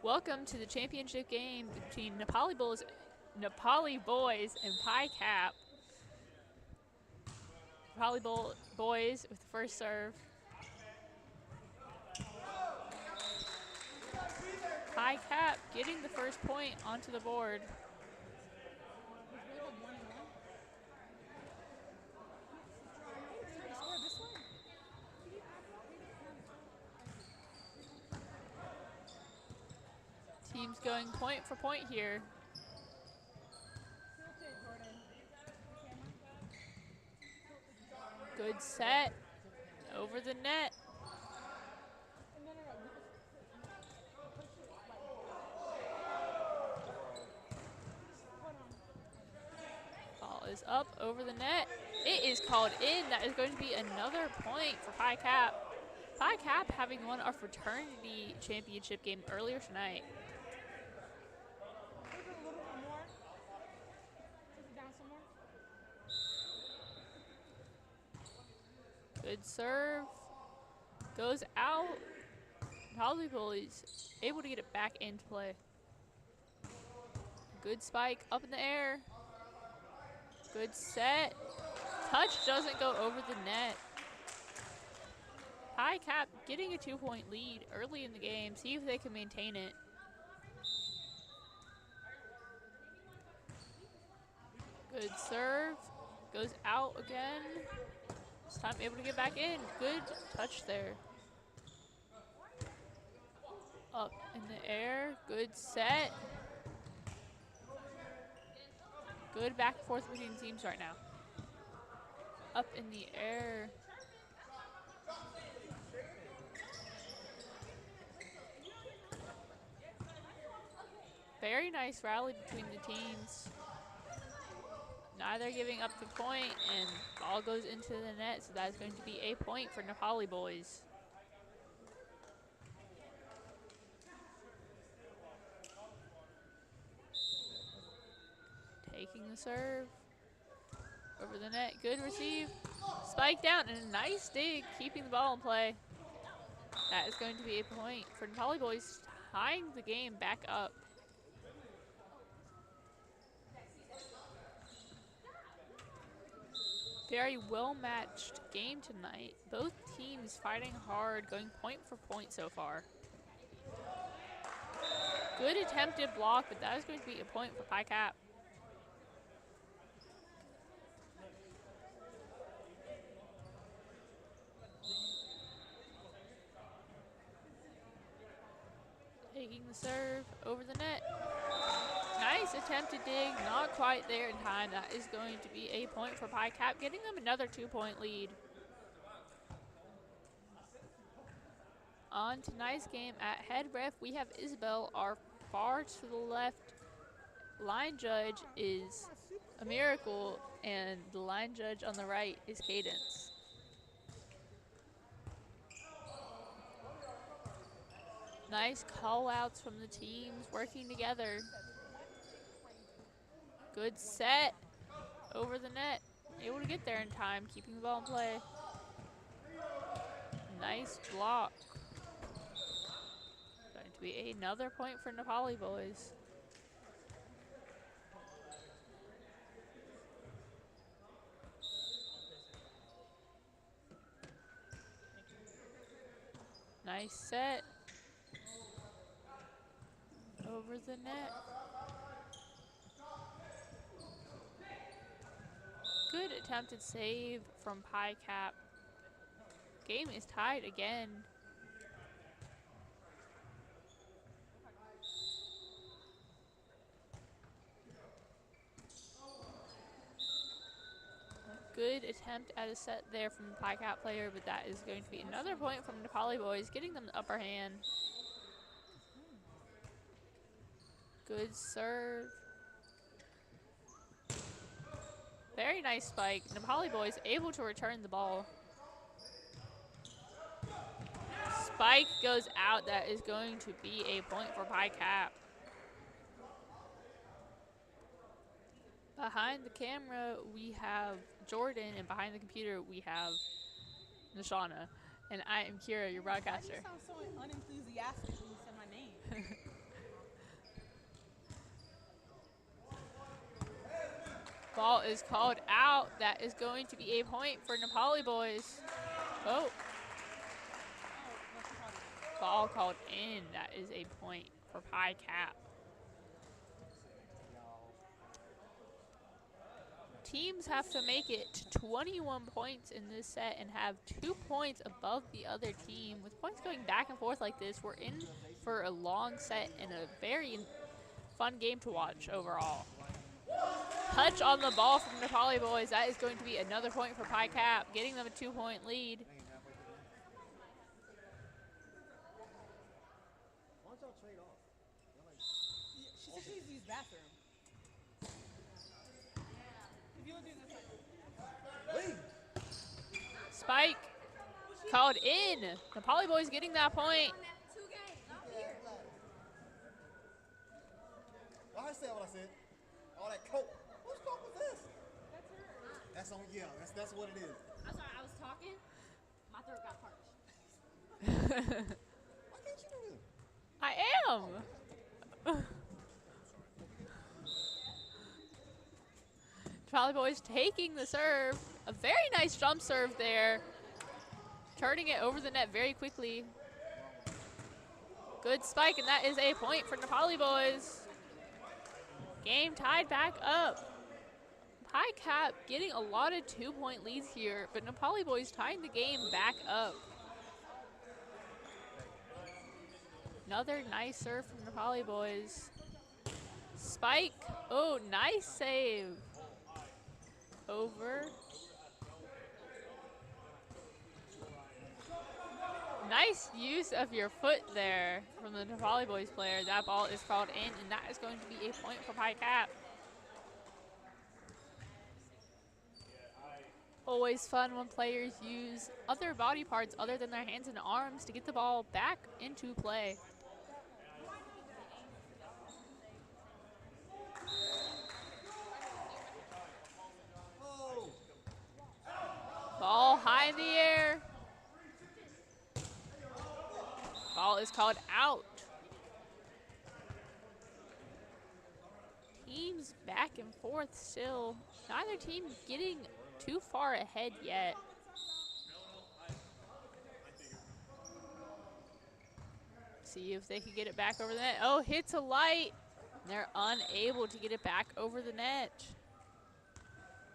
Welcome to the championship game between NepaliBoys and Pi Cap. Boys with the first serve. Pi Cap getting the first point onto the board. Teams going point for point here. Good set. Over the net. Ball is up over the net. It is called in. That is going to be another point for Pi Cap. Pi Cap having won our fraternity championship game earlier tonight. Good serve. Goes out. NepaliBoys able to get it back into play. Good spike up in the air. Good set. Touch doesn't go over the net. Pi Cap getting a 2-point lead early in the game. See if they can maintain it. Good serve. Goes out again. This time able to get back in. Good touch there. Up in the air. Good set. Good back and forth between teams right now. Up in the air. Very nice rally between the teams. Neither giving up the point, and ball goes into the net, so that's going to be a point for NepaliBoys. Taking the serve. Over the net, good receive. Spike down, and a nice dig, keeping the ball in play. That is going to be a point for NepaliBoys, tying the game back up. Very well-matched game tonight. Both teams fighting hard, going point for point so far. Good attempted block, but that is going to be a point for Pi Cap. Taking the serve over the net. Nice attempted dig, not quite there in time. That is going to be a point for Pi Cap, getting them another 2-point lead. On tonight's game at head ref, we have Isabel. Our far to the left line judge is a Miracle, and the line judge on the right is Cadence. Nice call outs from the teams working together. Good set over the net. Able to get there in time, keeping the ball in play. Nice block. Going to be another point for NepaliBoys. Nice set. Over the net. Good attempted save from Pi Cap. Game is tied again. Good attempt at a set there from the Pi Cap player, but that is going to be another point from NepaliBoys, getting them the upper hand. Good serve. Very nice spike. NepaliBoys able to return the ball. Spike goes out. That is going to be a point for Pi Cap. Behind the camera, we have Jordan, and behind the computer, we have Nishana. And I am Kira, your broadcaster. Why do you sound so unenthusiastic when you said my name? Ball is called out. That is going to be a point for NepaliBoys. Oh. Ball called in. That is a point for Pi Cap. Teams have to make it to 21 points in this set and have 2 points above the other team. With points going back and forth like this, we're in for a long set and a very fun game to watch overall. Touch on the ball from NepaliBoys. That is going to be another point for Pi Cap, getting them a 2-point lead. She said she needs to use the bathroom. Spike called in. NepaliBoys getting that point. I said what I said. All that coke. Whose coke was this? That's her. That's on. Yeah, that's what it is. I'm sorry, I was talking. My throat got parched. Why can't you do this? I am. NepaliBoys taking the serve. A very nice jump serve there. Turning it over the net very quickly. Good spike, and that is a point for NepaliBoys. Game tied back up. Pi Cap getting a lot of 2-point leads here, but NepaliBoys tying the game back up. Another nice serve from NepaliBoys. Spike. Oh, nice save. Over. Nice use of your foot there from the NepaliBoys player. That ball is called in, and that is going to be a point for Pi Cap. Always fun when players use other body parts other than their hands and arms to get the ball back into play. Ball high in the air. Ball is called out. Teams back and forth still. Neither team getting too far ahead yet. See if they can get it back over the net. Oh, hits a light. They're unable to get it back over the net.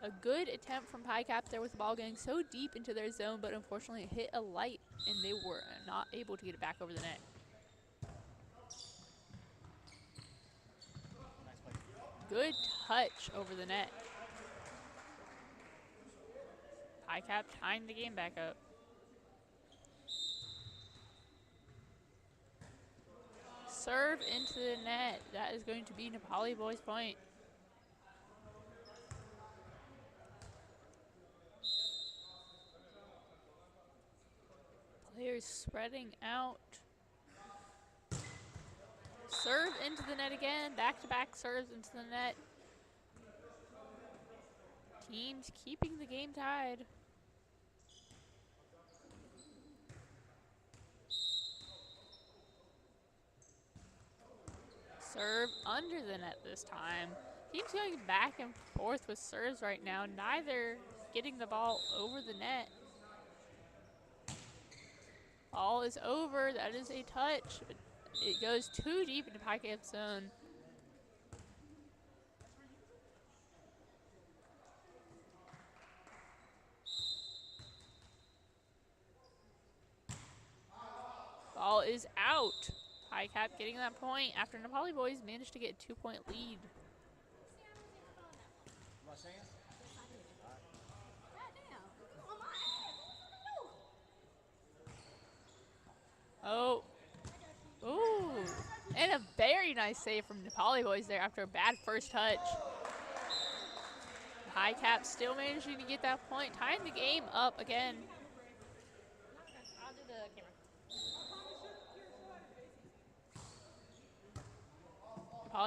A good attempt from Pi Cap there with the ball getting so deep into their zone, but unfortunately it hit a light and they were not able to get it back over the net. Good touch over the net. Pi Cap tying the game back up. Serve into the net. That is going to be NepaliBoys' point. Players spreading out. Serve into the net again. Back-to-back serves into the net. Teams keeping the game tied. Serve under the net this time. Teams going back and forth with serves right now. Neither getting the ball over the net. Ball is over. That is a touch. But it goes too deep into Pi Cap's zone. Ball is out. Pi Cap getting that point after NepaliBoys managed to get a 2-point lead. Oh. Ooh. And a very nice save from NepaliBoys there after a bad first touch. Pi Cap still managing to get that point, tying the game up again. I'll do the camera.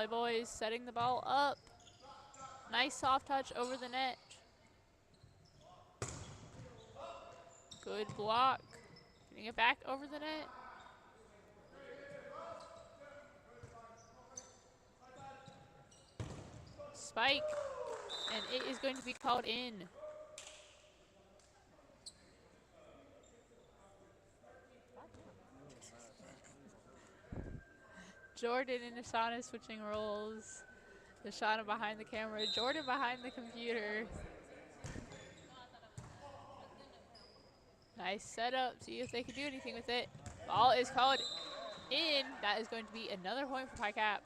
NepaliBoys setting the ball up. Nice soft touch over the net. Good block. Getting it back over the net. Spike. And it is going to be called in. Jordan and Ashana switching roles. Ashana behind the camera, Jordan behind the computer. Nice setup. See if they can do anything with it. Ball is called in. That is going to be another point for Pi Cap.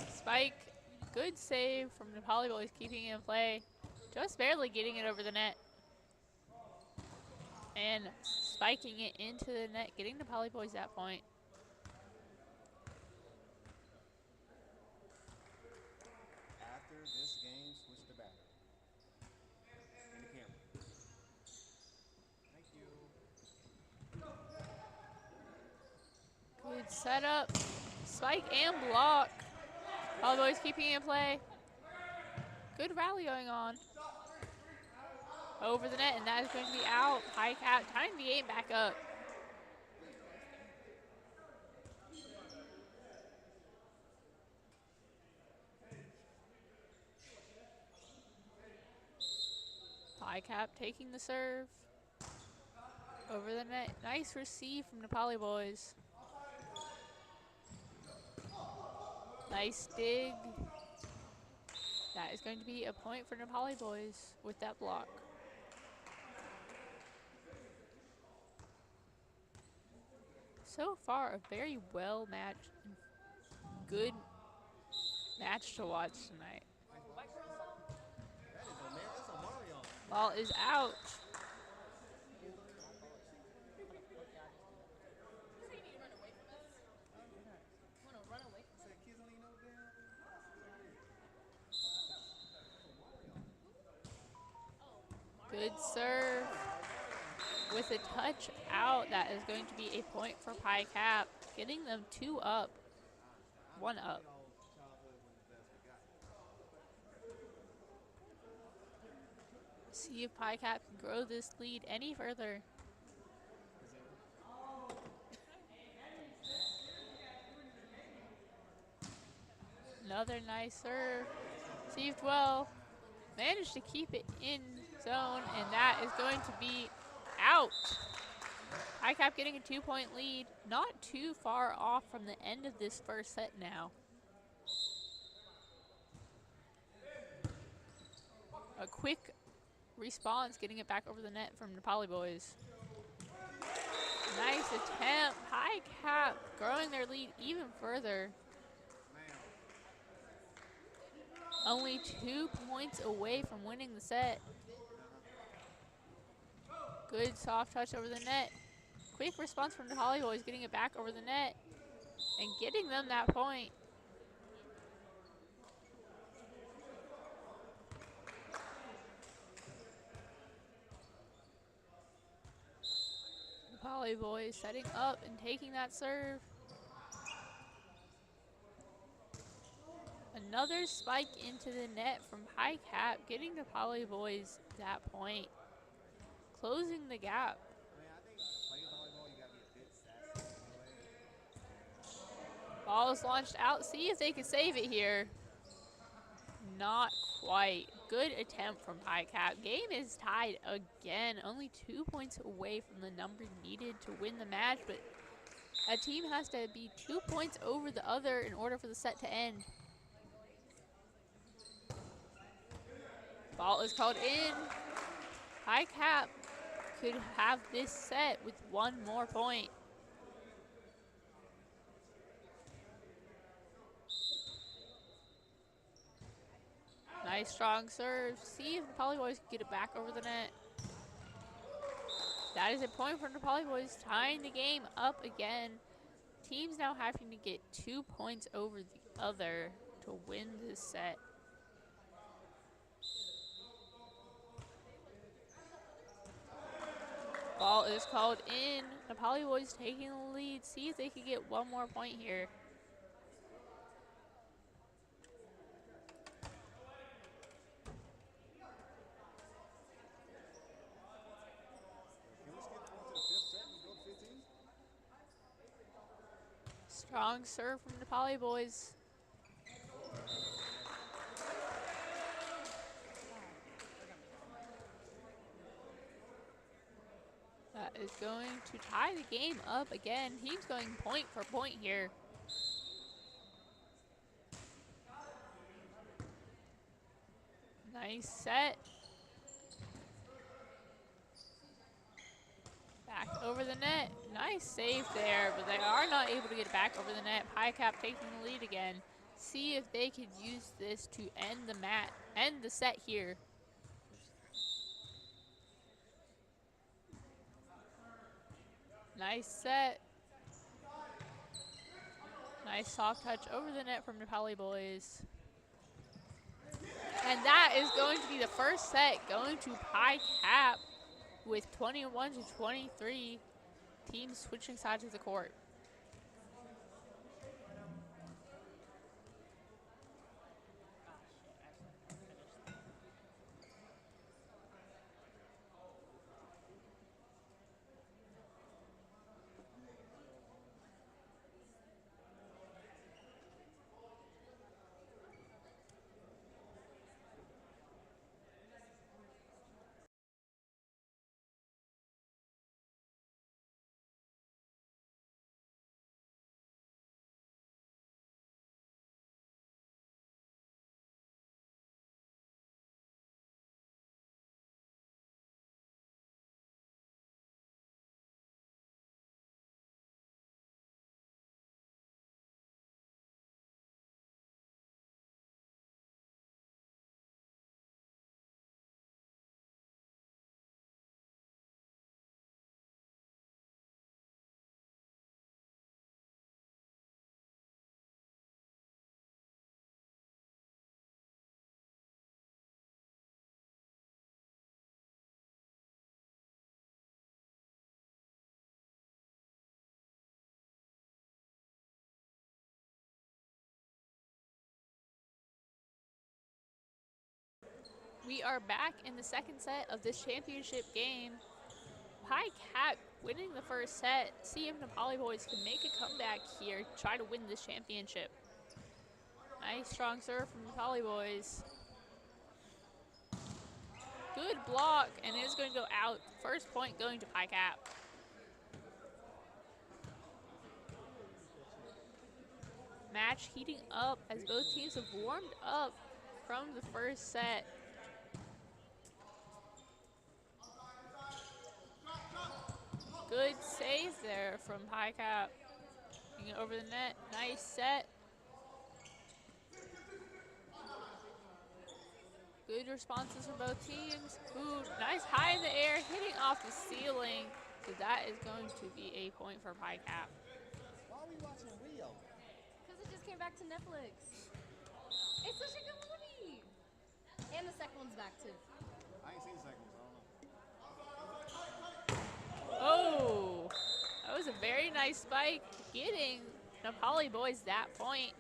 Spike, good save from NepaliBoys, keeping it in play. Just barely getting it over the net. And spiking it into the net, getting NepaliBoys that point. After this game, switch the battery. In the camera. Thank you. Good setup. Spike and block. NepaliBoys keeping it in play. Good rally going on. Over the net, and that is going to be out. Pi Cap tying the game back up. Pi Cap taking the serve. Over the net. Nice receive from NepaliBoys. Nice dig. That is going to be a point for NepaliBoys with that block. So far, a very well matched and good match to watch tonight. That's a Mario. Ball is out. Good serve. With a touch out, that is going to be a point for Pi Cap, getting them 2 up, 1 up. See if Pi Cap can grow this lead any further. Another nice serve. Received well. Managed to keep it in zone, and that is going to be out. Pi Cap getting a 2-point lead. Not too far off from the end of this first set now. A quick response, getting it back over the net from NepaliBoys. Nice attempt. Pi Cap growing their lead even further. Only 2 points away from winning the set. Good soft touch over the net. Quick response from NepaliBoys, getting it back over the net and getting them that point. NepaliBoys setting up and taking that serve. Another spike into the net from Pi Cap, getting NepaliBoys that point. Closing the gap. Ball is launched out. See if they can save it here. Not quite. Good attempt from Pi Cap. Game is tied again. Only 2 points away from the number needed to win the match, but a team has to be 2 points over the other in order for the set to end. Ball is called in. Pi Cap could have this set with 1 more point. Nice strong serve. See if NepaliBoys can get it back over the net. That is a point for NepaliBoys, tying the game up again. Teams now having to get 2 points over the other to win this set. Ball is called in. NepaliBoys taking the lead. See if they can get 1 more point here. Strong serve from NepaliBoys. That is going to tie the game up again. Team's going point for point here. Nice set. Back over the net. Nice save there, but they are not able to get it back over the net. Cap taking the lead again. See if they could use this to end the set here. Nice set. Nice soft touch over the net from NepaliBoys. And that is going to be the first set going to Cap with 21 to 23. Teams switching sides of the court. We are back in the second set of this championship game. Cap winning the first set. See if NepaliBoys can make a comeback here, try to win this championship. Nice strong serve from NepaliBoys. Good block, and it is going to go out. First point going to Cap. Match heating up as both teams have warmed up from the first set. Good save there from Cap. Bring it over the net. Nice set. Good responses from both teams. Ooh, nice high in the air, hitting off the ceiling. So that is going to be a point for Cap. Why are we watching Rio? Because it just came back to Netflix. It's such a good movie. And the second one's back too. I ain't seen the second one, so I don't know. Oh, that was a very nice spike, getting NepaliBoys that point.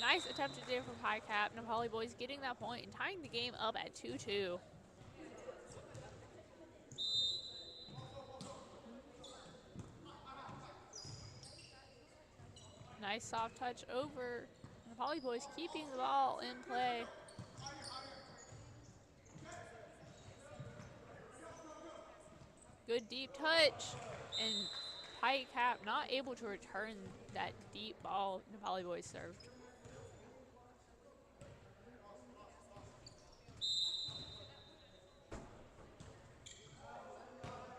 Nice attempted there from Cap. NepaliBoys getting that point and tying the game up at 2-2. Nice soft touch over. NepaliBoys keeping the ball in play. Good deep touch, and Cap not able to return that deep ball NepaliBoys served.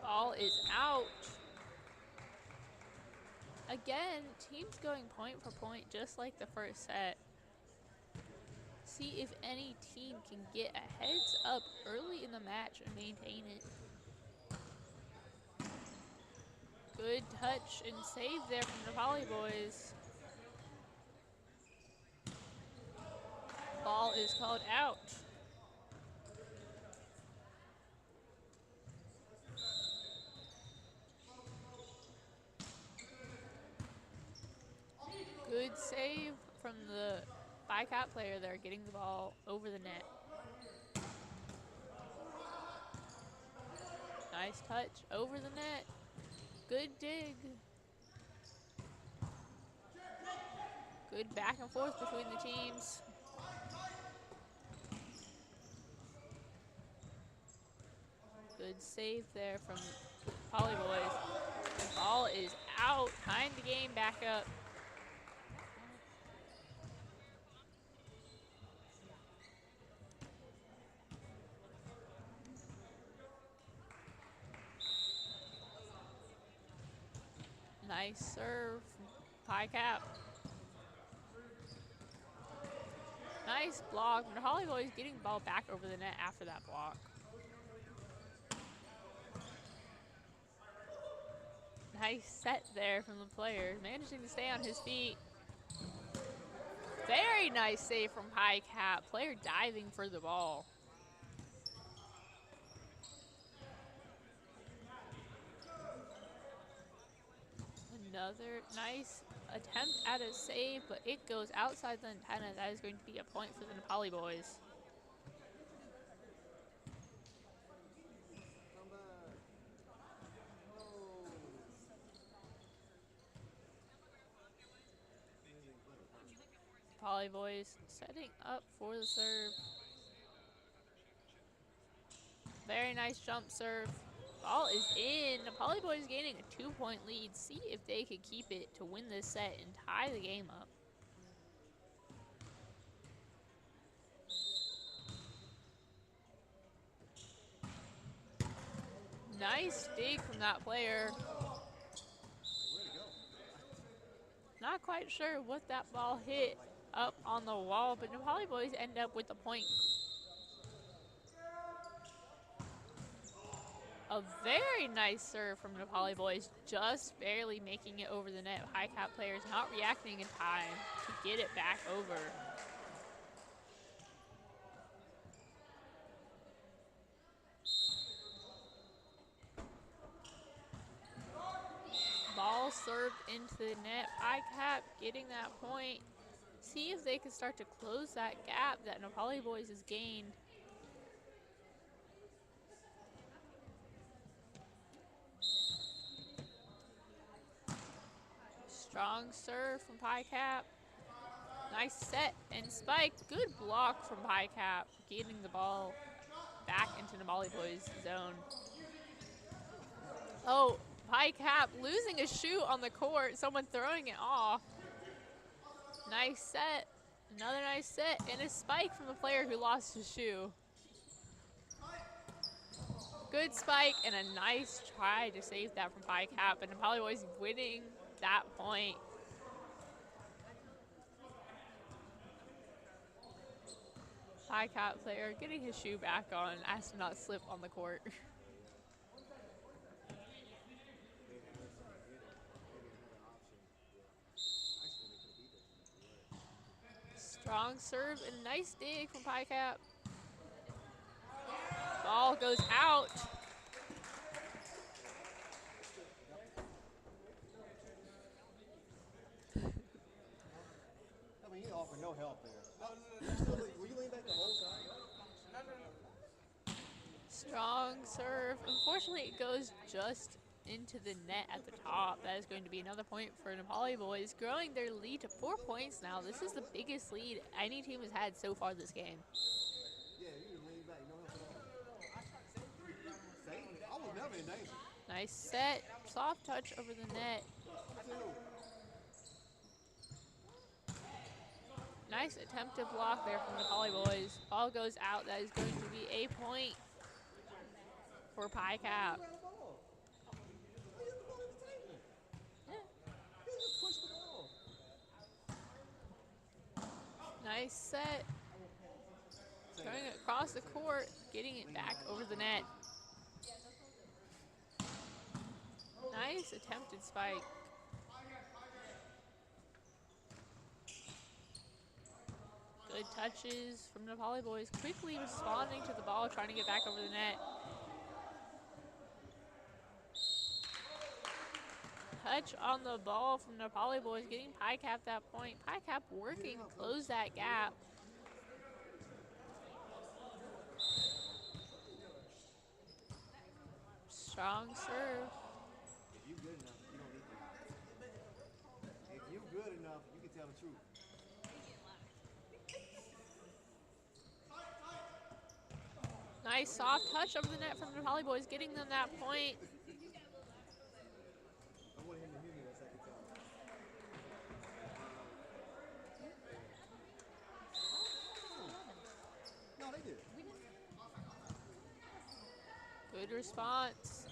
Ball is out. Again, teams going point for point just like the first set. See if any team can get a heads up early in the match and maintain it. Good touch and save there from NepaliBoys. Ball is called out. Good save from the Cap player there, getting the ball over the net. Nice touch over the net. Good dig. Good back and forth between the teams. Good save there from NepaliBoys. Ball is out. Tying the game back up. Nice serve from High Cap. Nice block. NepaliBoys getting the ball back over the net after that block. Nice set there from the player. Managing to stay on his feet. Very nice save from High Cap. Player diving for the ball. Another nice attempt at a save, but it goes outside the antenna. That is going to be a point for the NepaliBoys. NepaliBoys setting up for the serve. Very nice jump serve. Ball is in. NepaliBoys gaining a 2-point lead. See if they can keep it to win this set and tie the game up. Nice dig from that player. Not quite sure what that ball hit up on the wall, but NepaliBoys end up with the point. A very nice serve from NepaliBoys, just barely making it over the net. High Cap players not reacting in time to get it back over. Ball served into the net. High Cap getting that point. See if they can start to close that gap that NepaliBoys has gained. Strong serve from High Cap. Nice set and spike. Good block from High Cap, getting the ball back into NepaliBoys' zone. Oh, High Cap losing a shoe on the court. Someone throwing it off. Nice set. Another nice set and a spike from the player who lost his shoe. Good spike and a nice try to save that from High Cap, and NepaliBoys winning that point. High Cap player getting his shoe back on, as to not slip on the court. Strong serve and a nice dig from High Cap. Ball goes out. I mean, he offered no help there. Were you leaning back the whole time? Strong serve. Unfortunately, it goes just into the net at the top. That is going to be another point for NepaliBoys, growing their lead to 4 points now. This is the biggest lead any team has had so far this game. Yeah, you just lean back, no help at all. I was never in danger. Nice set. Soft touch over the net. Nice attempted block there from the NepaliBoys. Ball goes out. That is going to be a point for High Cap. Nice set. Throwing it across the court, getting it back over the net. Nice attempted spike. Good touches from NepaliBoys, quickly responding to the ball, trying to get back over the net. Touch on the ball from NepaliBoys, getting High Cap that point. High Cap working to close that gap. Strong serve. If you good enough, you don't need to lie. If you good enough, you can tell the truth. Nice soft touch over the net from the NepaliBoys, getting them that point. I want him to hear me that second time. No, they did. Good response.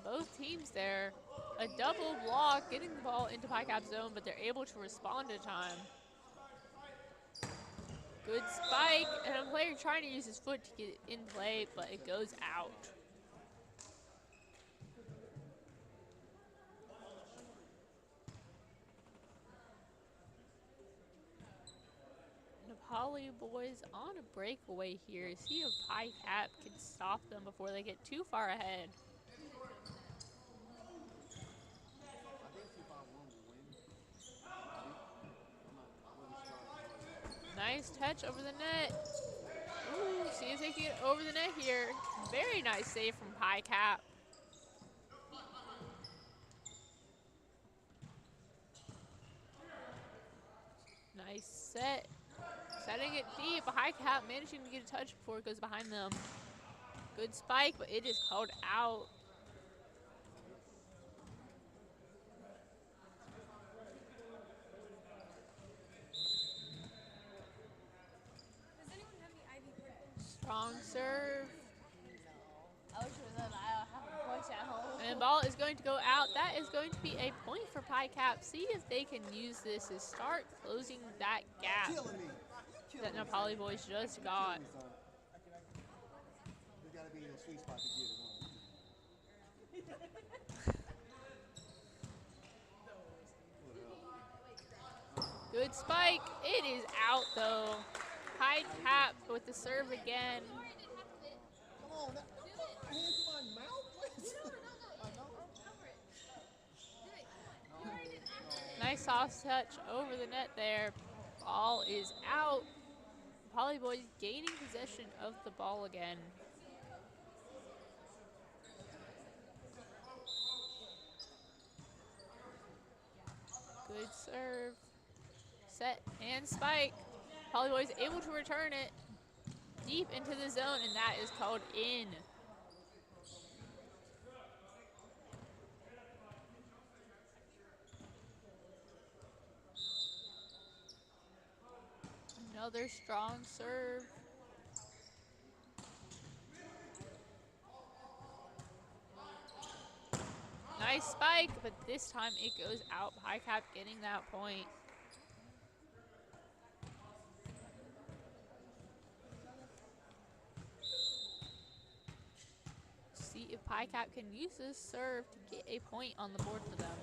Both teams there. A double block, getting the ball into Picap zone, but they're able to respond in time. Good spike, and a player trying to use his foot to get it in play, but it goes out. NepaliBoys on a breakaway here. See if Picap can stop them before they get too far ahead. I think 2-5-1 will win. Nice touch over the net. Ooh, see if they can get over the net here. Very nice save from Picap. Nice set. Setting it deep. Picap managing to get a touch before it goes behind them. Good spike, but it is called out. Does anyone have the Ivy purple? Strong serve. I wish it was that I have a bunch at home. And the ball is going to go out. That is going to be a point for Picap. See if they can use this to start closing that gap that NepaliBoys just got. You gotta be in your sweet spot to get it, huh? Good spike. It is out though. Picap with the serve again. Come on, hands to my mouth, please. Nice soft touch over the net there. Ball is out. NepaliBoys gaining possession of the ball again. Good serve. Set and spike. NepaliBoys able to return it deep into the zone, and that is called in. Another strong serve. Nice spike, but this time it goes out. Picap getting that point. See if Picap can use this serve to get a point on the board for them.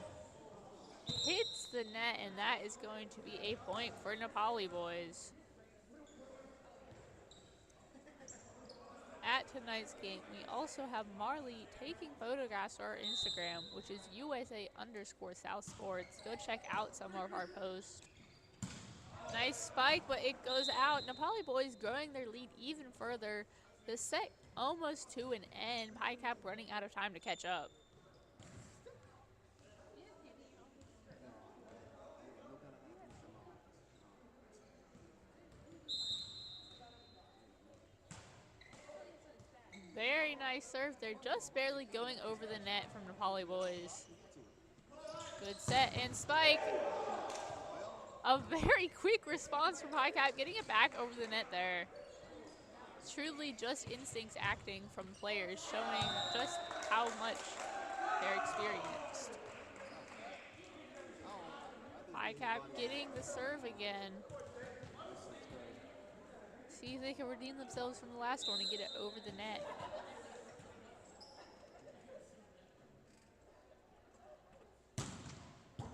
Hits the net, and that is going to be a point for NepaliBoys. At tonight's game, we also have Marley taking photographs for our Instagram, which is USA_South Sports. Go check out some of our posts. Nice spike, but it goes out. NepaliBoys growing their lead even further. The set almost to an end. Picap running out of time to catch up. Very nice serve. They're just barely going over the net from NepaliBoys. Good set and spike. A very quick response from Picap, getting it back over the net there. Truly just instincts acting from players, showing just how much they're experienced. Picap getting the serve again. See if they can redeem themselves from the last one and get it over the net.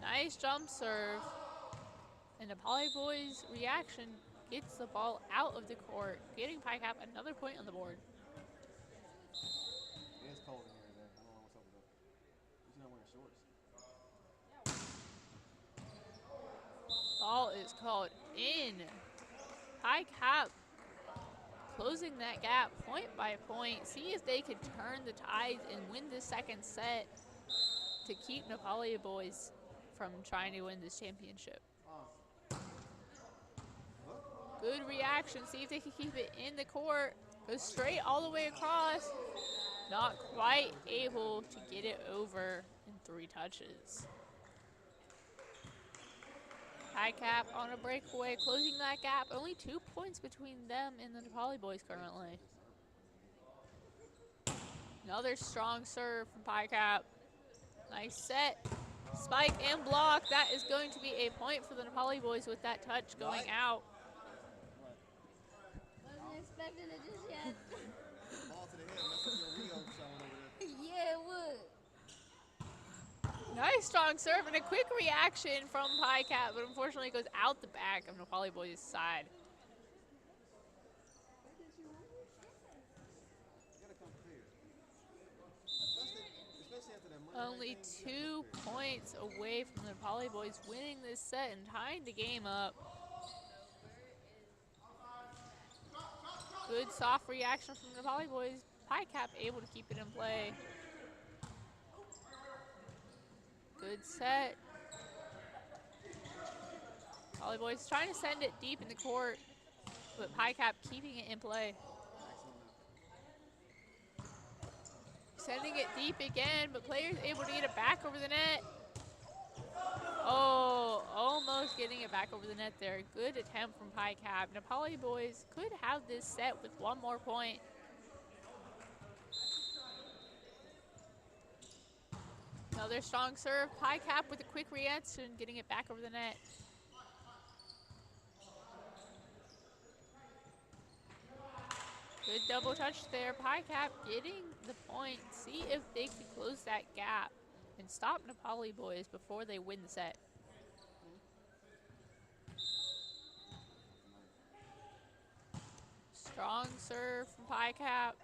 Nice jump serve. And NepaliBoys' reaction gets the ball out of the court, getting Picap another point on the board. It is cold in here today. I don't know what's up with that. You're not wearing shorts. Ball is called in. Picap closing that gap point by point. See if they could turn the tides and win this second set to keep NepaliBoys from trying to win this championship. Good reaction. See if they can keep it in the court. Goes straight all the way across. Not quite able to get it over in 3 touches. High Cap on a breakaway, closing that gap. Only 2 points between them and the NepaliBoys currently. Another strong serve from High Cap. Nice set. Spike and block. That is going to be a point for the NepaliBoys with that touch going out. Wasn't expecting it just yet. Ball to the head, mess up your Rio showing over there. Yeah, it would. Nice strong serve and a quick reaction from High Cap, but unfortunately it goes out the back of NepaliBoys' side. Only 2 points away from the NepaliBoys winning this set and tying the game up. Good soft reaction from the NepaliBoys. High Cap able to keep it in play. Good set. NepaliBoys trying to send it deep in the court, but High Cap keeping it in play. Sending it deep again, but players able to get it back over the net. Oh, almost getting it back over the net there. Good attempt from High Cap. NepaliBoys could have this set with 1 more point. Another strong serve. High Cap with a quick reaction, getting it back over the net. Good double touch there. High Cap getting the point. See if they can close that gap and stop NepaliBoys before they win the set. Strong serve from High Cap.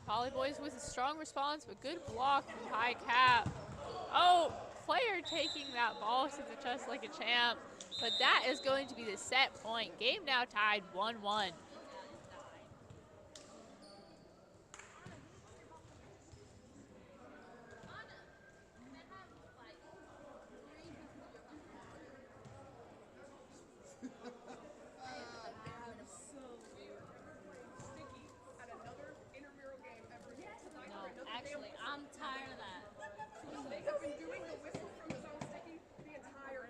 NepaliBoys with a strong response, but good block from High Cap. Oh, player taking that ball to the chest like a champ. But that is going to be the set point. Game now tied 1-1. Actually, I'm tired of that. They have been doing the whistle from the zone sticky the entire night.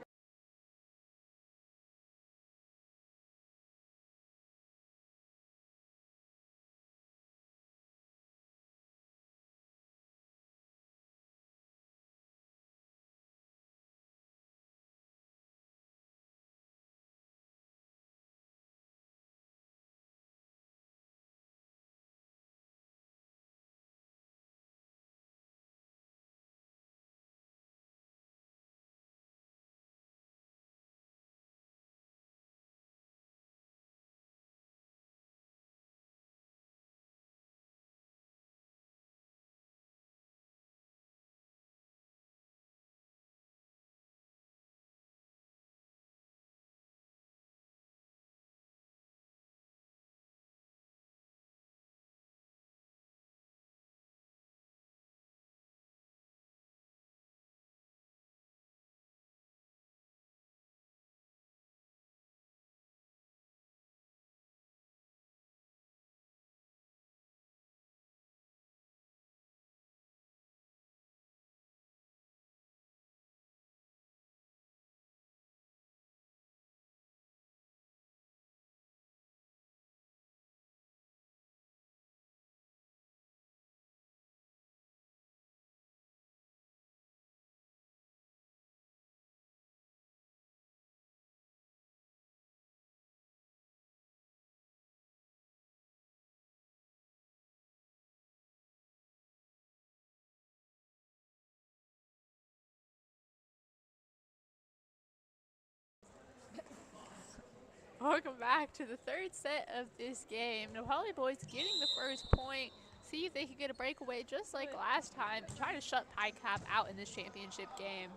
Welcome back to the 3rd set of this game. NepaliBoys getting the first point. See if they can get a breakaway just like last time and try to shut High Cap out in this championship game.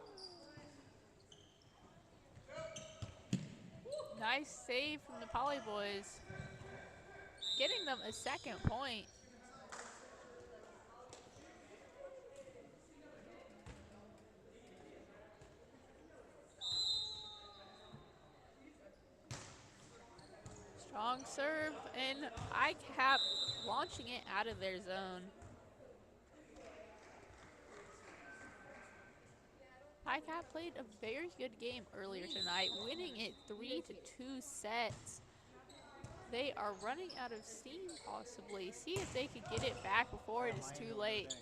Nice save from the NepaliBoys. getting them a second point. Strong serve, and Cap launching it out of their zone. Cap played a very good game earlier tonight, winning it 3-2 sets. They are running out of steam, possibly. See if they could get it back before it is too late.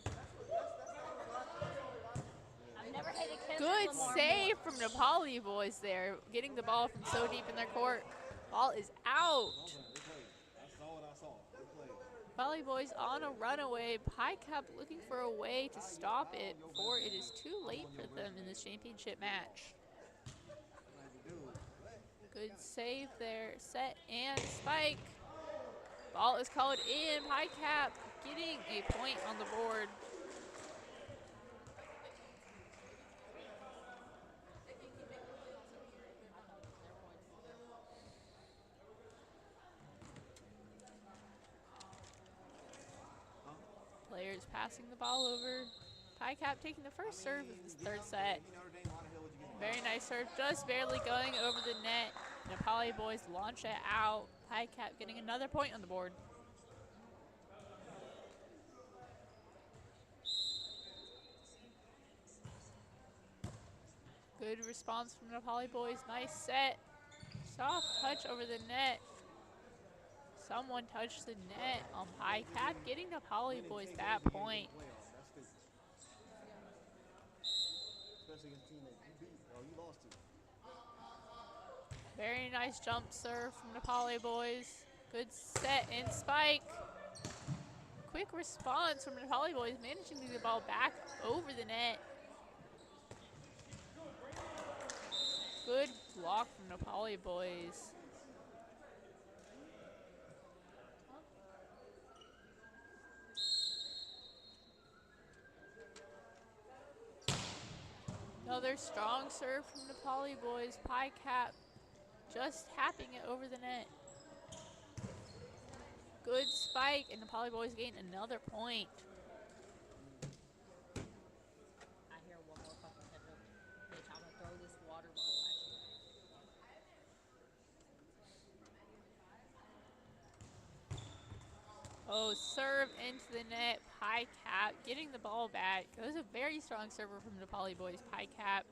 I've never hated Kendrick Good Lamar save more. from NepaliBoys there, getting the ball from so deep in their court. Ball is out. I saw what I saw. Good play. NepaliBoys on a runaway. Cap looking for a way to stop it before it is too late for them in this championship match. Good save there. Set and spike. Ball is called in. Cap getting a point on the board. Players passing the ball over. Cap taking the first serve of this third set. Very nice serve, just barely going over the net. NepaliBoys launch it out. Cap getting another point on the board. Good response from NepaliBoys. Nice set. Soft touch over the net. Someone touched the net on Cap, getting NepaliBoys that point. Very nice jump serve from NepaliBoys. Good set and spike. Quick response from NepaliBoys, managing to get the ball back over the net. Good block from NepaliBoys. Another strong serve from NepaliBoys. Cap just tapping it over the net. Good spike, and NepaliBoys gain another point. I hear one more fucking Kendrick. Bitch, I'm gonna throw this water bottle at you. Oh, serve into the net. Cap getting the ball back. That was a very strong server from NepaliBoys. Cap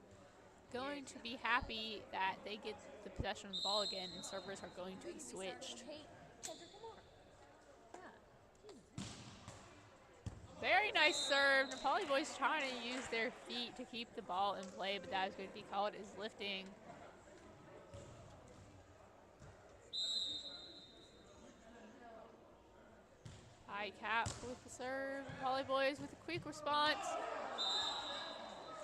going to be happy that they get the possession of the ball again, and servers are going to be switched. Very nice serve. NepaliBoys trying to use their feet to keep the ball in play, but that is going to be called as lifting. Cap with the serve. NepaliBoys with a quick response.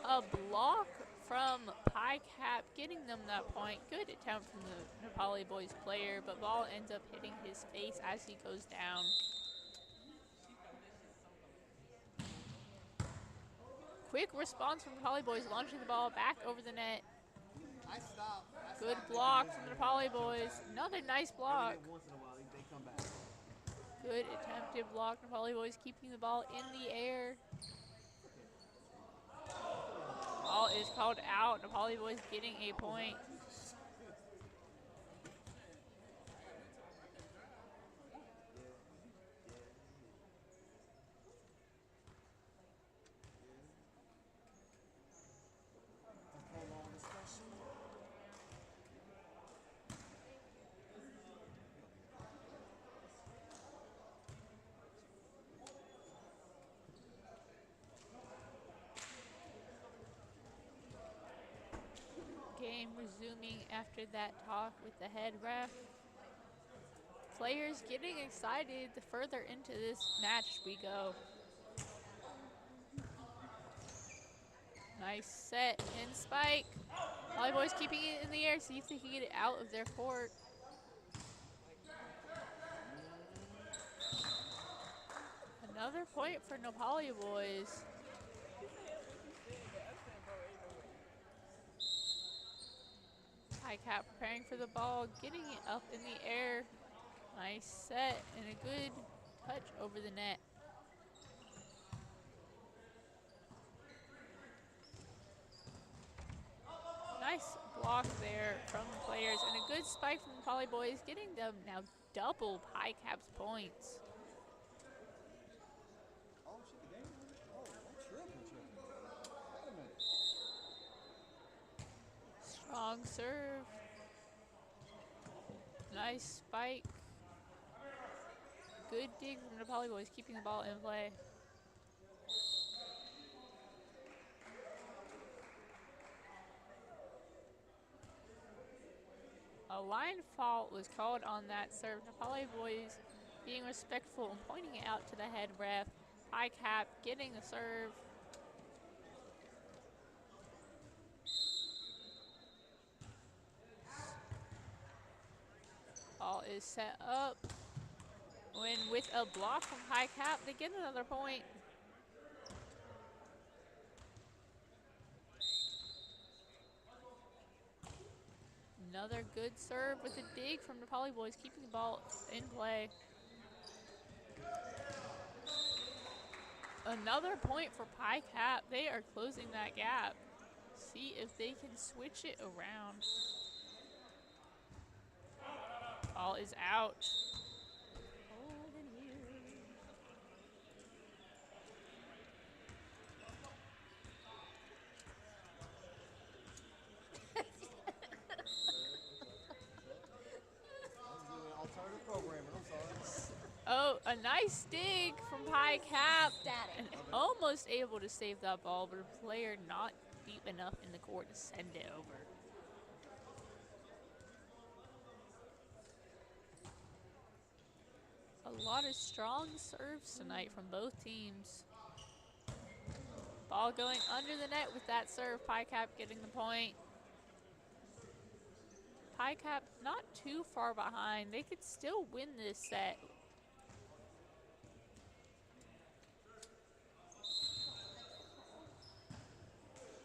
A block from Cap getting them that point. Good attempt from the NepaliBoys player, but ball ends up hitting his face as he goes down. Quick response from NepaliBoys, launching the ball back over the net. Good block from the NepaliBoys. Another nice block. Good attempted block. NepaliBoys keeping the ball in the air. Ball is called out. NepaliBoys getting a point. Game resuming after that talk with the head ref. Players getting excited the further into this match we go. Nice set and spike. NepaliBoys keeping it in the air, see if they can get it out of their court. Another point for NepaliBoys. Cap preparing for the ball, getting it up in the air. Nice set and a good touch over the net. Nice block there from the players and a good spike from the NepaliBoys, getting them now double Pi Cap's points. Oh, shit, the game? Oh, I'm tripping. Wait a minute. Strong serve. Nice spike. Good dig from the NepaliBoys, keeping the ball in play. A line fault was called on that serve. NepaliBoys being respectful and pointing it out to the head ref. Pi Cap getting the serve. Ball is set up. When with a block from Pi Cap, they get another point. Another good serve with a dig from the NepaliBoys, keeping the ball in play. Another point for Pi Cap. They are closing that gap. See if they can switch it around. Ball is out. Alternative programming, I'm sorry. Oh, a nice dig from Pi Cap. Static. And almost able to save that ball, but a player not deep enough in the court to send it over. A lot of strong serves tonight from both teams. Ball going under the net with that serve. Pi Cap getting the point. Pi Cap not too far behind. They could still win this set.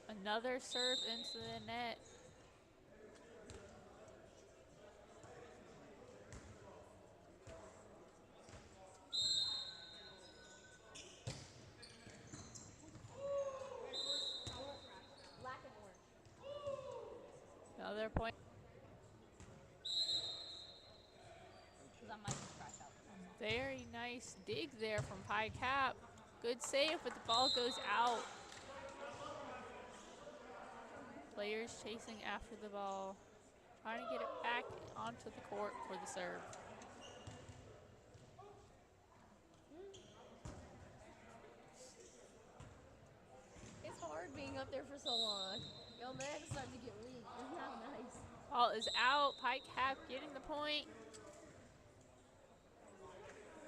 Another serve into the net. Black and orange. Another point. That might just crash out. Very nice dig there from Pi Cap. Good save, but the ball goes out. Players chasing after the ball, trying to get it back onto the court for the serve. It's hard being up there for so long. Yo, legs start to get weak. It's not nice. Ball is out. Pi Cap getting the point.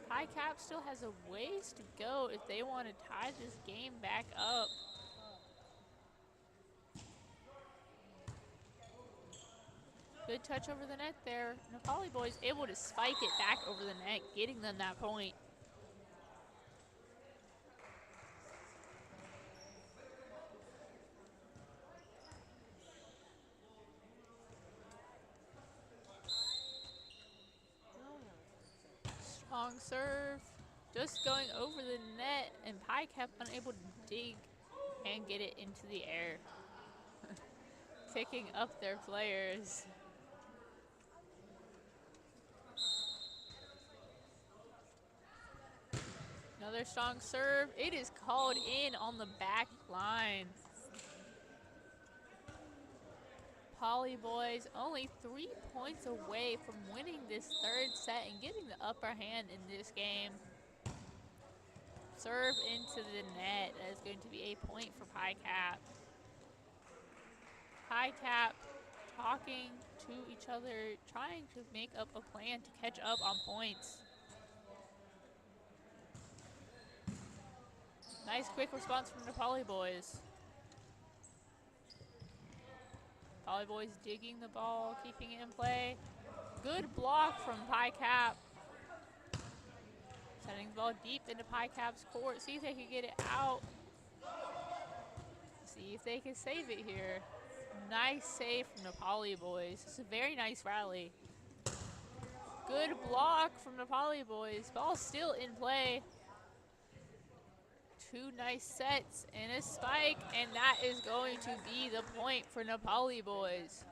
Pi Cap still has a ways to go if they want to tie this game back up. Good touch over the net there. NepaliBoys able to spike it back over the net, getting them that point. Strong serve. Just going over the net, and Pi Cap unable to dig and get it into the air. Picking up their players. Another strong serve. It is called in on the back line. NepaliBoys only 3 points away from winning this third set and getting the upper hand in this game. Serve into the net. That is going to be a point for Pi Cap. Pi Cap talking to each other, trying to make up a plan to catch up on points. Nice quick response from the NepaliBoys. NepaliBoys digging the ball, keeping it in play. Good block from Pi Cap. Sending the ball deep into Pi Cap's court. See if they can get it out. See if they can save it here. Nice save from the NepaliBoys. It's a very nice rally. Good block from NepaliBoys. Ball still in play. 2 nice sets and a spike, and that is going to be the point for NepaliBoys.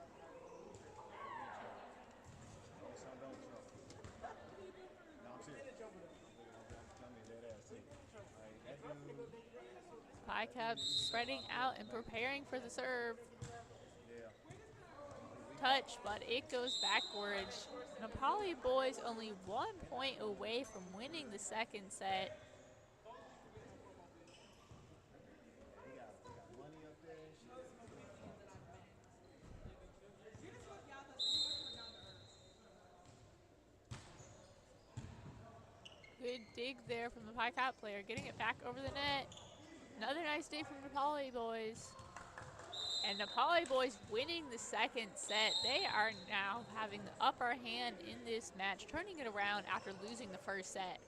Pie Cap spreading out and preparing for the serve. Touch, but it goes backwards. NepaliBoys only 1 point away from winning the second set. Good dig there from the Pie Cap player, getting it back over the net. Another nice dig from NepaliBoys. And NepaliBoys winning the second set. They are now having the upper hand in this match, turning it around after losing the first set.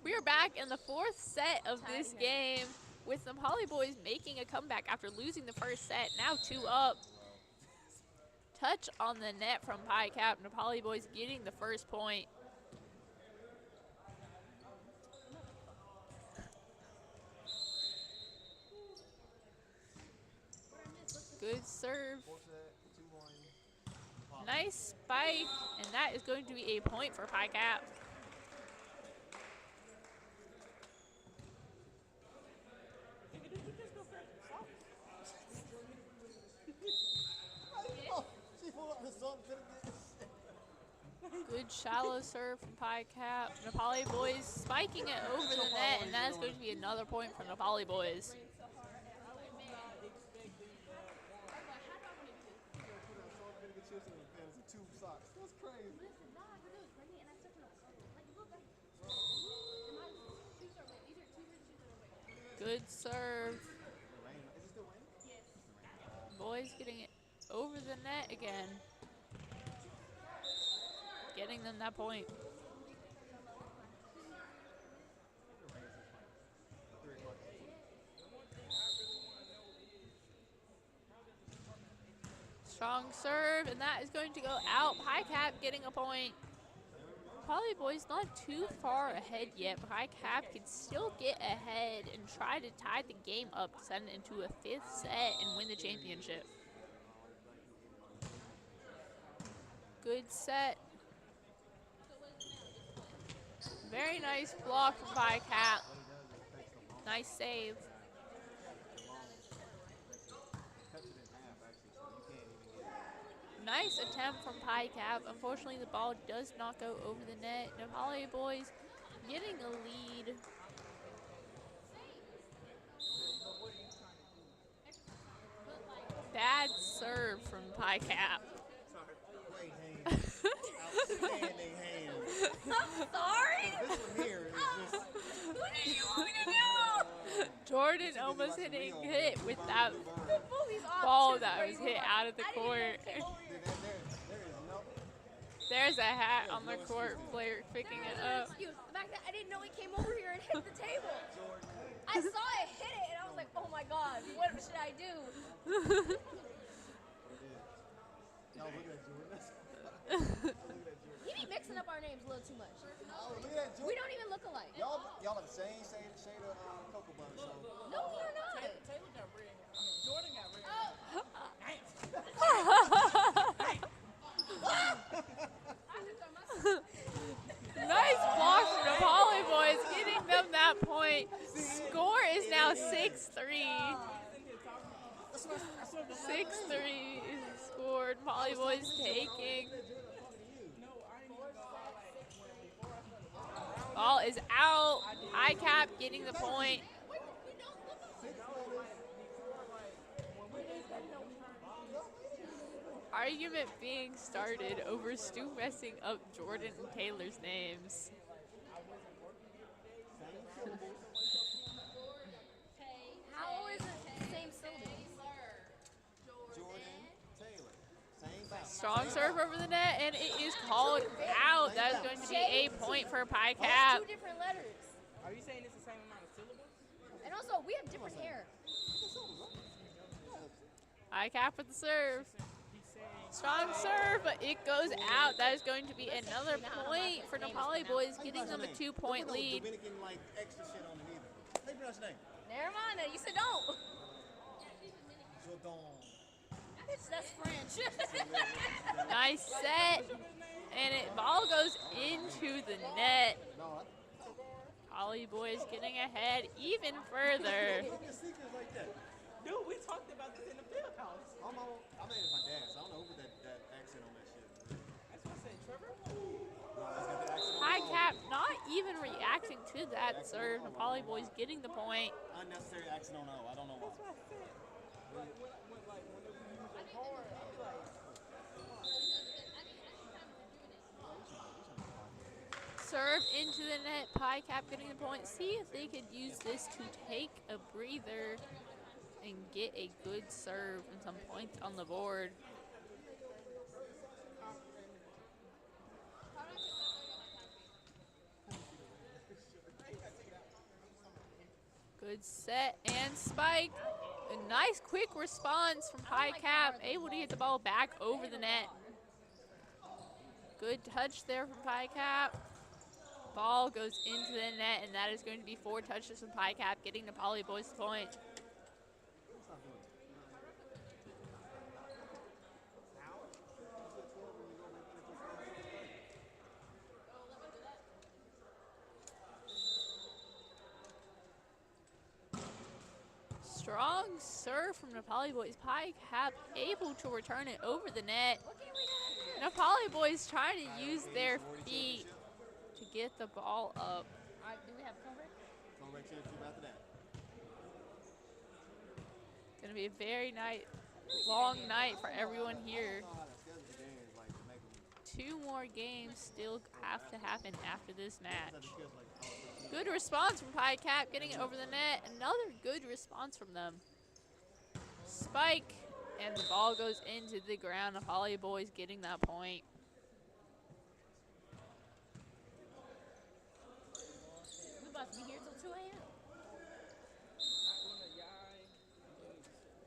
We are back in the fourth set of this game with NepaliBoys making a comeback after losing the first set. Now 2 up. Touch on the net from Pie Cap. NepaliBoys getting the first point. Good serve. Nice spike, and that is going to be a point for Pie Cap. Good shallow serve from Pie Cap. NepaliBoys spiking it over the net, and that is going to be another point for NepaliBoys. Good serve. Boys getting it over the net again. Getting them that point. Strong serve, and that is going to go out. Pie Cap getting a point. NepaliBoys not too far ahead yet. Pie Cap can still get ahead and try to tie the game up to send it into a 5th set and win the championship. Good set. Very nice block from Pie Cap. Nice save. Nice attempt from Pie Cap. Unfortunately, the ball does not go over the net. NepaliBoys getting a lead. Bad serve from Pie Cap. Outstanding hands. Sorry? This one here is just... What did you want me to do? Jordan almost hitting hit with that ball that was hit out of the court. There is no... There's a hat on the court. Player picking There it was an up. excuse. The fact that I didn't know it came over here and hit the table. I saw it hit it, and I was like, oh my god, what should I do? Y'all look at Jordan. He be mixing up our names a little too much. Oh, look at Jordan. We don't even look alike. Y'all are the same shade of cocoa butter. So. No, we are not. Taylor got red hair. I mean, Jordan got red hair. Nice block from the NepaliBoys, getting them that point. Score is now 6-3. 6-3 is scored. NepaliBoys taking. Ball is out. High cap getting the point. Argument being started over Stu messing up Jordan and Taylor's names. How is it the same syllable? Jordan, Taylor, same thing. Strong serve over the net, and it is called out. That is going to be a point for Pi Cap. Two different letters. Are you saying it's the same amount of syllables? And also, we have different hair. Pi Cap with the serve. Strong serve, but it goes out. That is going to be another point for NepaliBoys, getting them a 2-point lead. Dominican, like, extra shit on it either. How you pronounce your name? Never mind that. You said don't. Jordan. That's French. Nice set, and it ball goes into the net. No, NepaliBoys getting ahead even further. Look at secrets like that. Dude, we talked about this in the field house. I made it my dad, so I don't know who put that accent on that shit. That's what I said, Trevor. No, let's get the accent on High the cap not even reacting to that serve. NepaliBoys getting the point. unnecessary accent on O. I don't know why. That's what I said. Whenever you use it hard, I'll be like, Serve into the net. Pi Cap getting the point. See if they could use this to take a breather and get a good serve and some points on the board. Good set and spike. A nice quick response from Pi Cap, able to get the ball back over the net. Good touch there from Pi Cap. Ball goes into the net, and that is going to be 4 touches from Pi Cap, getting NepaliBoys the point. Strong serve from NepaliBoys. Pi Cap able to return it over the net. NepaliBoys trying to use their feet to get the ball up. All right, do we have cover? Come right here after that. Gonna be a very long night for everyone here. I don't know how to schedule the games, like, to make them. 2 more games still have to happen after this match. Schedule like, Good response from Pi Cap, getting it over the net. Another good response from them. Spike, and the ball goes into the ground. NepaliBoys getting that point. We about to be here till 2 a.m.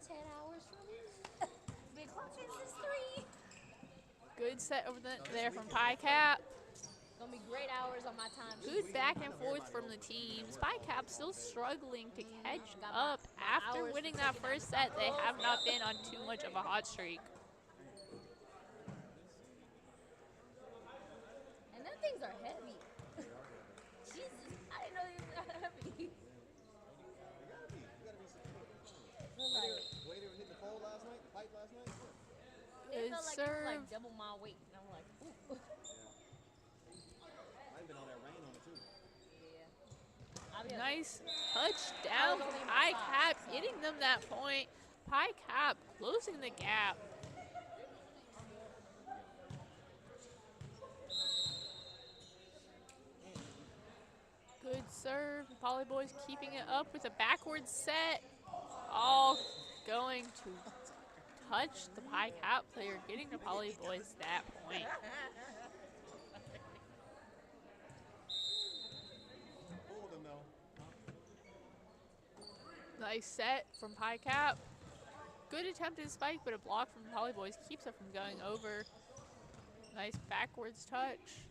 10 hours from here. Big clock says 3. Good set over there from Pi Cap. Gonna be great hours on my time. Good back and forth from the teams. Pi Cap still struggling to catch up. After winning that first set, they have not been on too much of a hot streak. And them things are heavy. Jesus, I didn't know they were that heavy. Way they were hitting the pole last night, the pipe last night. It Good felt like it was serve. like double my weight. And I'm like, ooh. I've been on that rain on it too. Yeah. I'll be Nice touchdown from Pi Cap, getting them that point. Pi Cap closing the gap. Good serve. NepaliBoys keeping it up with a backward set. All going to touch the Pi Cap player, getting NepaliBoys that point. Nice set from Pie Cap. Good attempted spike, but a block from NepaliBoys keeps it from going over. Nice backwards touch.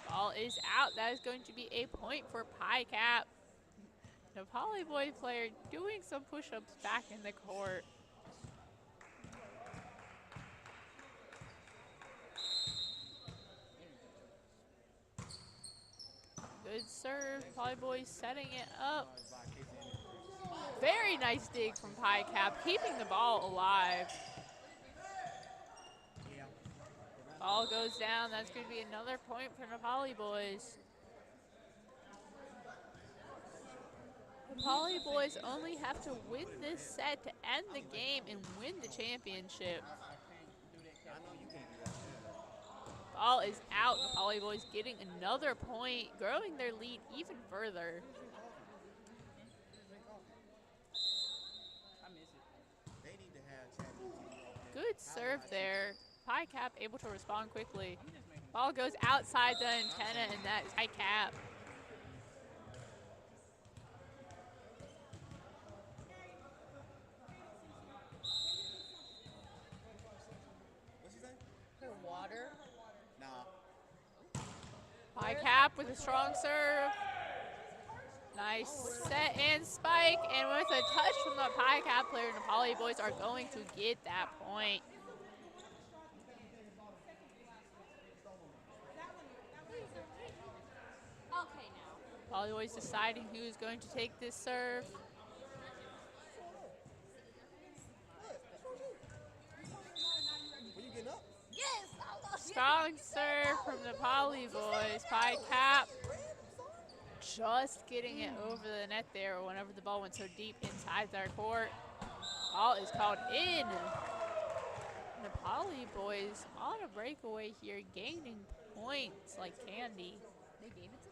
Ball is out. That is going to be a point for Pie Cap. NepaliBoy player doing some push-ups back in the court. Good serve. NepaliBoys setting it up. Very nice dig from Pie Cap, keeping the ball alive. Ball goes down. That's going to be another point for NepaliBoys. NepaliBoys only have to win this set to end the game and win the championship. Ball is out. NepaliBoys getting another point, growing their lead even further. Good serve there. Pie Cap able to respond quickly. Ball goes outside the antenna, and that is Pie Cap. Water. Pie Cap with a strong serve. Nice set and spike, and with a touch from the Pie Cap player, NepaliBoys are going to get that point. Okay, now. NepaliBoys deciding who is going to take this serve. Yes! Strong serve from NepaliBoys. Pie Cap just getting it over the net there whenever the ball went so deep inside their court. Ball is called in. NepaliBoys on a breakaway here, gaining points like candy. They gave it to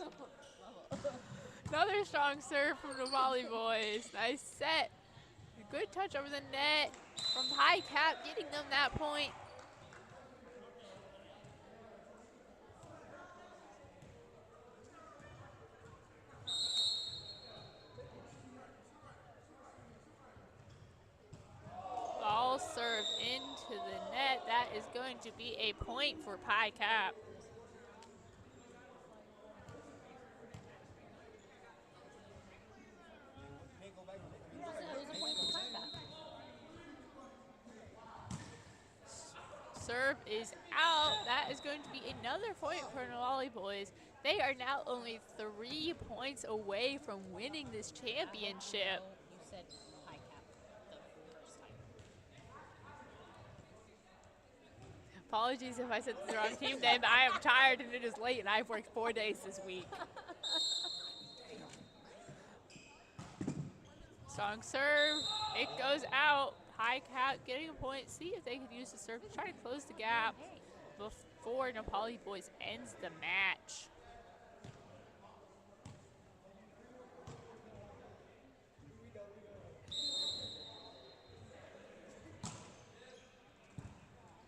them? Another strong serve from NepaliBoys. Nice set. Good touch over the net from Pie Cap, getting them that point. Ball served into the net. That is going to be a point for Pie Cap. Serve is out. That is going to be another point for NepaliBoys. They are now only 3 points away from winning this championship. You said Pie Cap the first time. Apologies if I said the wrong team name. I am tired and it is late and I've worked 4 days this week. Strong serve. It goes out. Pie Cap getting a point. See if they could use the serve to try to close the gap before NepaliBoys ends the match.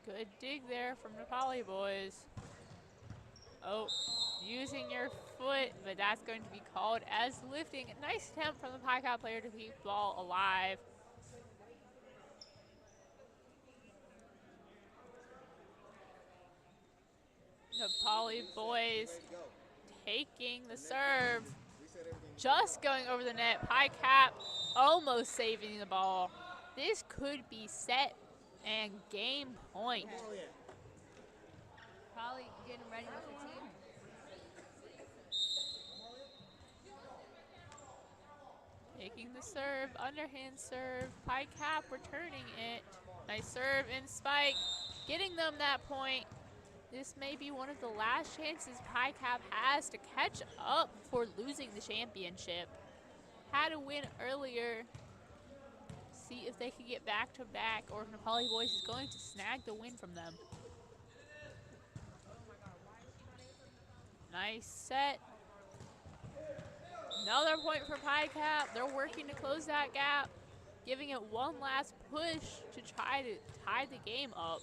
Good dig there from NepaliBoys. Oh, using your foot, but that's going to be called as lifting. A nice attempt from the Pie Cap player to keep the ball alive. NepaliBoys taking the serve, just going over the net. Pie Cap almost saving the ball. This could be set and game point. Probably getting ready with the team. Taking the serve, underhand serve. Pie Cap returning it. Nice serve and spike, getting them that point. This may be one of the last chances Pie Cap has to catch up before losing the championship. Had a win earlier. See if they can get back to back or if NepaliBoys is going to snag the win from them. Nice set. Another point for Pie Cap. They're working to close that gap. giving it one last push to try to tie the game up.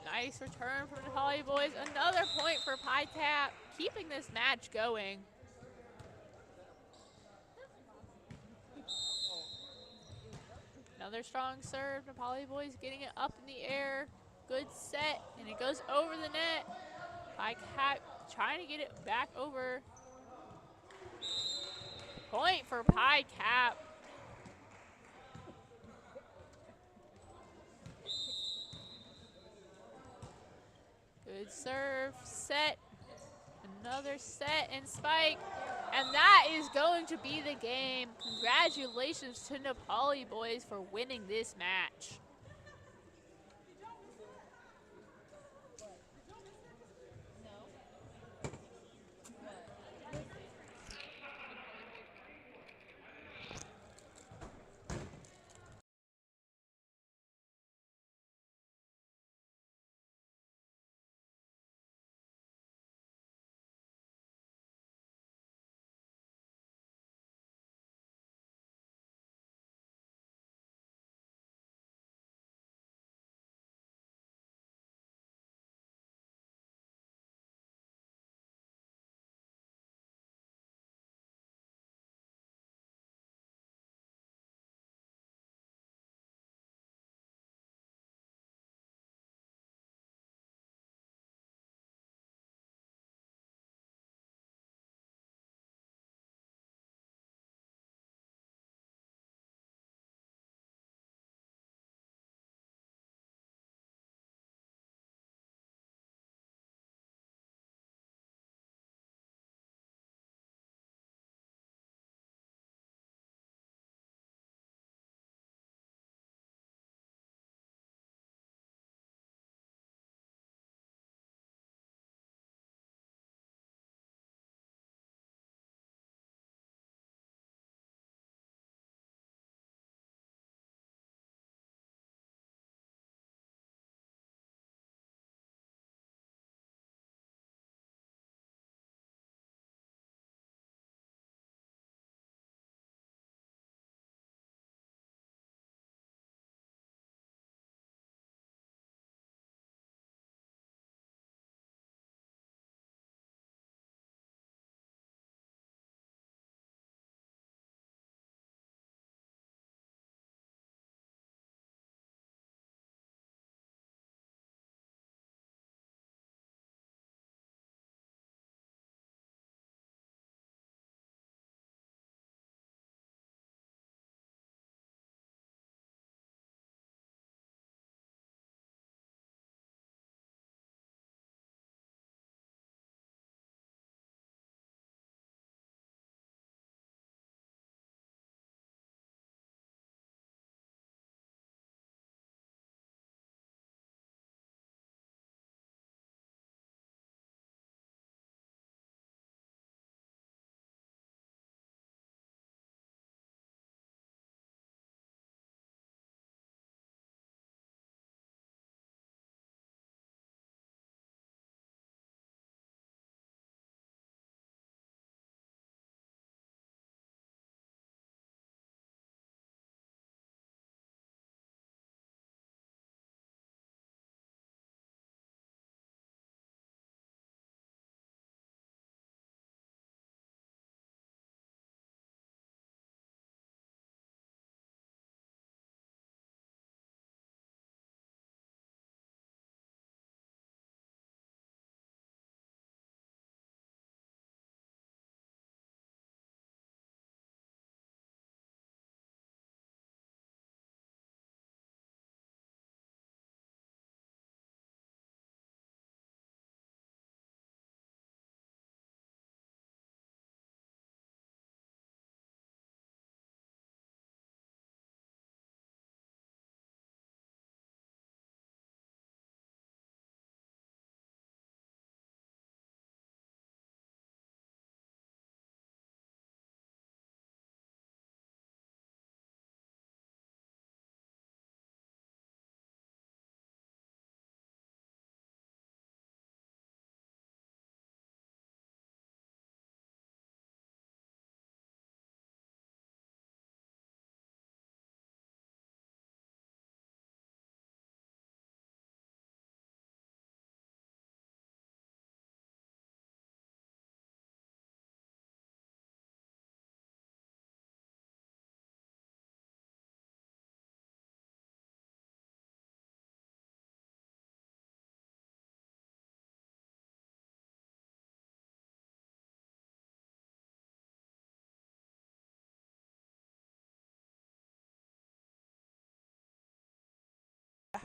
Nice return from the NepaliBoys. Another point for Pi Tap, keeping this match going. Another strong serve. NepaliBoys getting it up in the air. Good set, and it goes over the net. Pi Tap trying to get it back over. Point for Pi Cap. Good serve, set, another set and spike. And that is going to be the game. Congratulations to NepaliBoys for winning this match.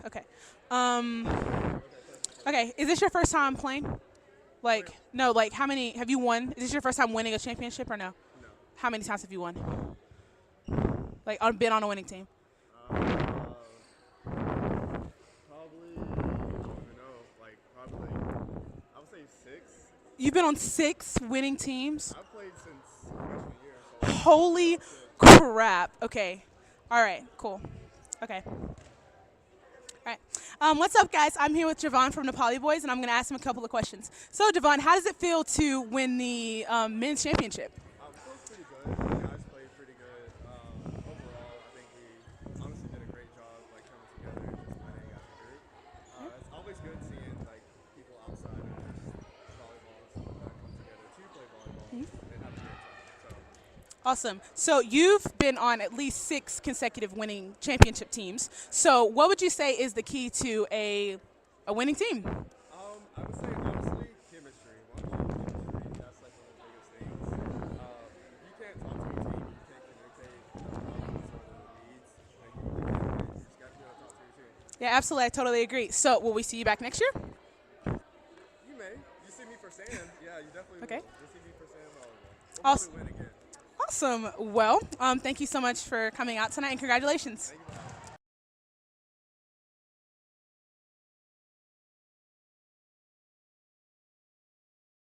Okay. Okay. Is this your first time playing? Like, no. Like, how many have you won? Is this your first time winning a championship or no? No. How many times have you won? Like, been on a winning team? Probably, I don't even know, like probably, I would say 6. You've been on 6 winning teams. I've played since freshman year, so Holy crap. Okay. All right. Cool. Okay. All right. What's up, guys? I'm here with Javon from NepaliBoys, and I'm going to ask him a couple of questions. So, Javon, how does it feel to win the men's championship? it feels pretty good. The guys played pretty good. Overall, I think we honestly did a great job, like coming together and just winning as a group. It's always good seeing like people outside of just volleyball and stuff like that come together to play volleyball and have a great time. So. Awesome. So you've been on at least 6 consecutive winning championship teams. So what would you say is the key to a winning team? I would say honestly, chemistry. One of chemistry. That's like one of the biggest things. If you can't talk to your team, you can't communicate some of the needs. Like you really can't. You just got to be able to talk to your team. Yeah, absolutely. I totally agree. So will we see you back next year? You may. You see me for sand. Yeah, you definitely Okay. will. You see me for sand volleyball. We'll Awesome. probably win again. Awesome. Well, thank you so much for coming out tonight, and congratulations. Thank you.